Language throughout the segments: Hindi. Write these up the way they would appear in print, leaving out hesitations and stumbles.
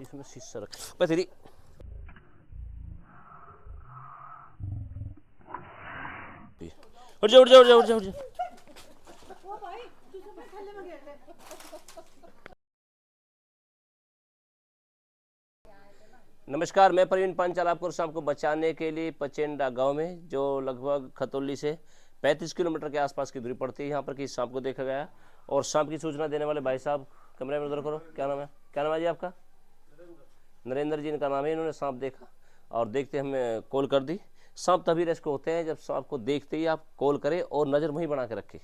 इसमें शीशा रख मैं तेरी उठ जा उठ जा उठ जा उठ जा उठ जा। नमस्कार, मैं प्रवीण पांचाल आपको शाम को बचाने के लिए पचेंडा गांव में, जो लगभग खतौली से 35 किलोमीटर के आसपास की दूरी पड़ती है, यहाँ पर कि सांप को देखा गया। और सांप की सूचना देने वाले भाई साहब कैमरे में उधर करो। क्या नाम है? क्या नाम है जी आपका? नरेंद्र जी का नाम है। इन्होंने सांप देखा और देखते हमें कॉल कर दी। सांप तभी रेस्क्यू होते हैं जब सांप को देखते ही आप कॉल करें और नज़र वहीं बना के रखें,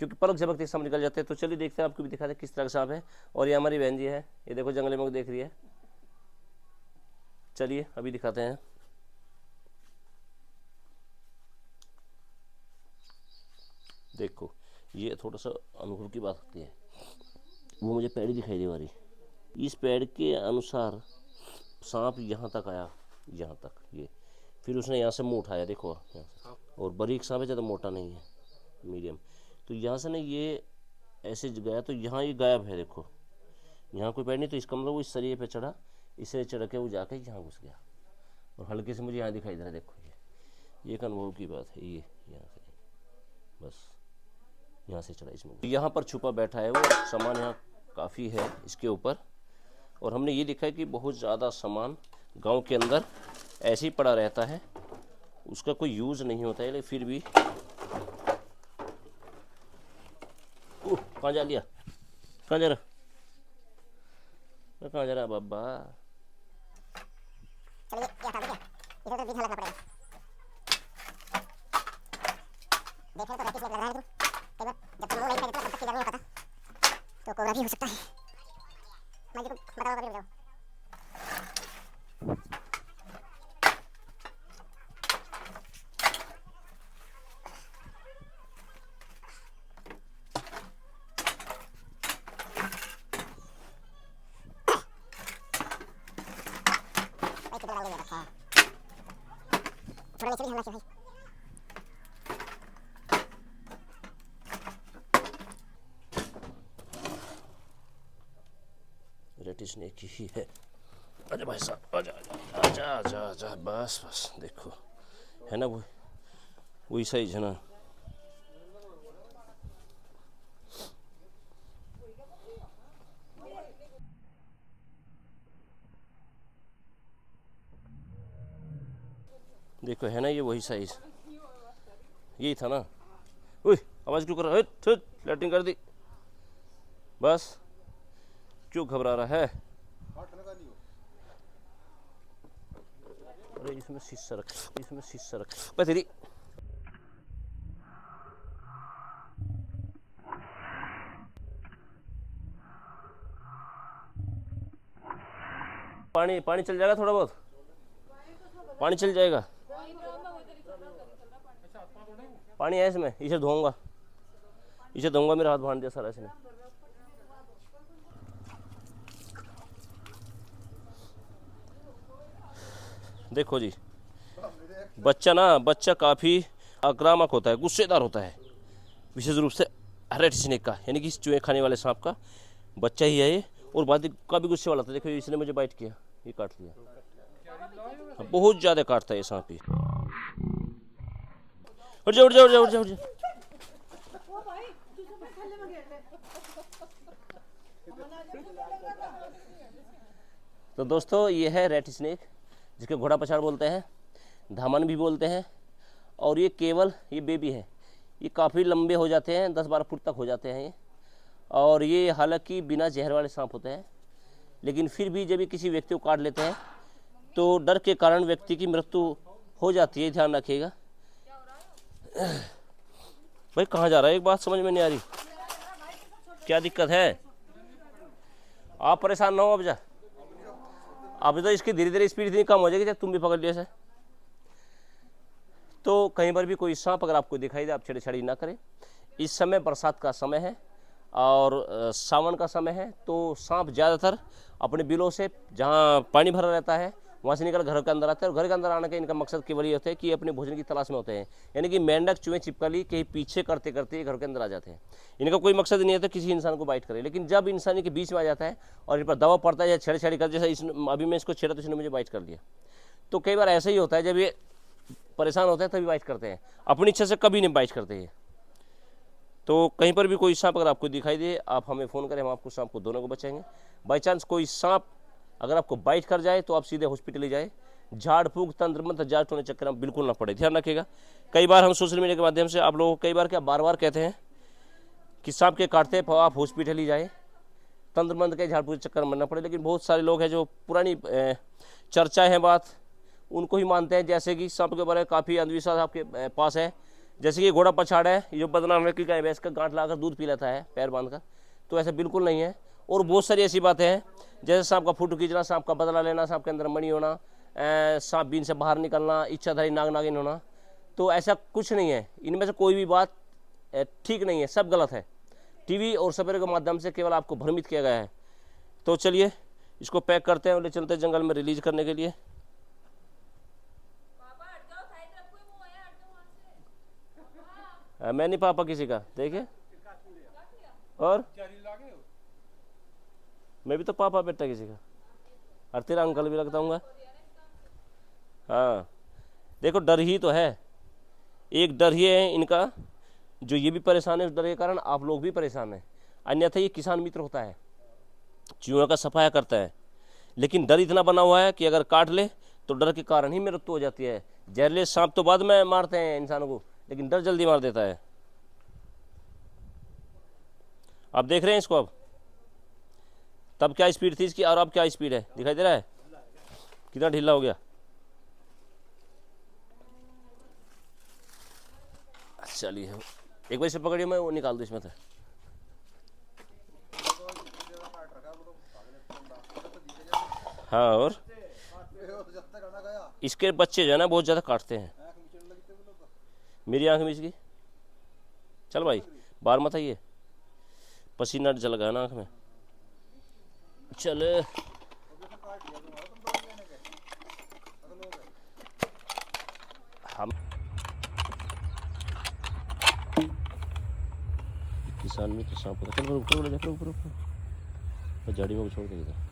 क्योंकि पलक झपकते सांप निकल जाते हैं। तो चलिए देखते हैं, आपको भी दिखा दे किस तरह का सांप है। और ये हमारी बहन जी है, ये देखो जंगले में देख रही है। चलिए अभी दिखाते हैं। देखो ये थोड़ा सा अनुभव की बात होती है। वो मुझे पेड़ दिखाई दे रही, इस पेड़ के अनुसार सांप यहाँ तक आया, यहाँ तक ये, फिर उसने यहाँ से मुँह उठाया, देखो यहाँ से। और बारीक सांप है, ज़्यादा मोटा नहीं है, मीडियम। तो यहाँ से ना ये ऐसे गया तो यहाँ ये गायब है। देखो यहाँ कोई पेड़ नहीं, तो इसका मतलब वो इस सरिये पे चढ़ा, इसे चढ़ के वो जाके यहाँ घुस गया। और हल्के से मुझे यहाँ दिखाई दे रहा है, देखो ये एक अनुभव की बात है। ये यहाँ से बस यहाँ से चढ़ा, इसमें यहाँ पर छुपा बैठा है वो। सामान यहाँ काफ़ी है इसके ऊपर। और हमने ये देखा है कि बहुत ज़्यादा सामान गांव के अंदर ऐसे ही पड़ा रहता है, उसका कोई यूज़ नहीं होता है, लेकिन फिर भी कहाँ जा लिया? कहाँ जा रहा? कहाँ जा रहा बाबा? चलिए क्या था, इधर तो बीच में लगना पड़ेगा। देखने तो 35 मिनट लग रहा है, लेकिन कई बार जब तुम वो नहीं पहनते तब तक किधर नहीं पता, तो कोबरा भी हो सकता है। मैं जी को बताओ कभी बताओ। भाई किधर लगे रखा है, थोड़ा नीचे भी हमला किया भाई। रेड स्नेक ही है। अरे भाई साहब आजा आजा आजा आजा, बस बस देखो है ना, वो वही साइज है ना। देखो है ना, ये वही साइज, यही था ना। ओए आवाज़ क्यों कर रहा है? लाइटिंग कर दी, बस क्यों घबरा रहा है? अरे इसमें शीशा रख, इसमें शीशा रख मैं तेरी। पानी पानी चल जाएगा, थोड़ा बहुत पानी चल जाएगा। पानी है इसमें, इसे धोऊंगा, इसे धोऊंगा, मेरा हाथ भांड दिया सारा इसने। देखो जी, बच्चा काफ़ी आक्रामक होता है, गुस्सेदार होता है, विशेष रूप से रेड स्नेक का, यानी कि चूहे खाने वाले सांप का बच्चा ही है ये। और बात का भी गुस्से वाला था। देखो इसने मुझे बाइट किया, ये काट लिया, बहुत ज़्यादा काटता है ये सांप ही। उठ जा उठ जा उठ जा उठ जा उठ जा। तो दोस्तों ये है रेड स्नेक, जिसके घोड़ा पछाड़ बोलते हैं, धामन भी बोलते हैं। और ये केवल ये बेबी है, ये काफ़ी लंबे हो जाते हैं, 10-12 फुट तक हो जाते हैं ये। और ये हालांकि बिना जहर वाले सांप होते हैं, लेकिन फिर भी जब ये किसी व्यक्ति को काट लेते हैं तो डर के कारण व्यक्ति की मृत्यु हो जाती है, ध्यान रखिएगा। भाई कहाँ जा रहा है? एक बात समझ में नहीं आ रही, क्या दिक्कत है? आप परेशान ना हो, अब जा। अब तो इसकी धीरे धीरे स्पीड इतनी कम हो जाएगी जब तुम भी पकड़ लिया से। तो कहीं पर भी कोई सांप अगर आपको दिखाई दे, आप छेड़छाड़ी ना करें। इस समय बरसात का समय है और सावन का समय है, तो सांप ज़्यादातर अपने बिलों से, जहाँ पानी भरा रहता है वहाँ से निकल घर के अंदर आते हैं, और घर के अंदर आने का इनका मकसद केवल ये होता है कि अपने भोजन की तलाश में होते हैं। यानी कि मेंढक, चूहे, छिपकली कहीं पीछे करते करते ये घर के अंदर आ जाते हैं। इनका कोई मकसद नहीं होता किसी इंसान को बाइट करे, लेकिन जब इंसान के बीच में आ जाता है और इन पर दबाव पड़ता है या छेड़छाड़ी कर, जैसे अभी मैं इसको छेड़ा तो इसने मुझे बाइट कर दिया। तो कई बार ऐसा ही होता है, जब ये परेशान होते हैं तभी बाइट करते हैं, अपनी इच्छा से कभी नहीं बाइट करते हैं। तो कहीं पर भी कोई सांप अगर आपको दिखाई दे, आप हमें फ़ोन करें, हम आपको सांप को दोनों को बचाएंगे। बाई चांस कोई सांप अगर आपको बाइट कर जाए तो आप सीधे हॉस्पिटल ले जाए। झाड़ फूक, तंत्र मंत्र, जाड़ टोने चक्कर में बिल्कुल ना पड़े, ध्यान रखिएगा। कई बार हम सोशल मीडिया के माध्यम से आप लोगों को कई बार क्या बार बार कहते हैं कि सांप के काटते हैं आप हॉस्पिटल ही जाए, तंत्र मंत्र के झाड़ फूक के चक्कर में ना पड़े। लेकिन बहुत सारे लोग हैं जो पुरानी चर्चाएँ हैं बात, उनको ही मानते हैं। जैसे कि सांप के बारे में काफ़ी अंधविश्वास आपके पास है, जैसे कि घोड़ा पछाड़ है, ये बदनाम है कि गाय भैंस का गांठ लाकर दूध पी लेता है पैर बांधकर, तो ऐसा बिल्कुल नहीं है। और बहुत सारी ऐसी बातें हैं, जैसे सांप का फोटो खींचना, सांप का बदला लेना, सांप के अंदर मणि होना, सांप बीन से बाहर निकलना, इच्छाधारी नाग नागिन होना, तो ऐसा कुछ नहीं है। इनमें से कोई भी बात ठीक नहीं है, सब गलत है। टीवी और सपेरे के माध्यम से केवल आपको भ्रमित किया गया है। तो चलिए इसको पैक करते हैं और ले चलते हैं जंगल में रिलीज करने के लिए। मैं नहीं पापा किसी का, देखिए, और मैं भी तो पापा बेटा किसी का, और तेरा अंकल भी लगता हूँ। हाँ देखो, डर ही तो है, एक डर ही है इनका, जो ये भी परेशान है, उस डर के कारण आप लोग भी परेशान हैं। अन्यथा ये किसान मित्र होता है, चूहों का सफाया करता है, लेकिन डर इतना बना हुआ है कि अगर काट ले तो डर के कारण ही मृत्यु हो जाती है। जहरीले सांप तो बाद में मारते हैं इंसानों को, लेकिन डर जल्दी मार देता है। आप देख रहे हैं इसको, अब तब क्या स्पीड थी इसकी और अब क्या स्पीड है, दिखाई दे रहा है कितना ढीला हो गया। चलिए एक बार से पकड़िए, मैं वो निकाल दूँ इसमें से। हाँ, और इसके बच्चे जो है ना बहुत ज़्यादा काटते हैं। मेरी आंख में इसकी, चल भाई बाहर मत आइए, पसीना चल गया ना आंख में। चल हम किसान में तो सांप, चल ऊपर ऊपर ऊपर ऊपर, झाड़ी में छोड़ देगा।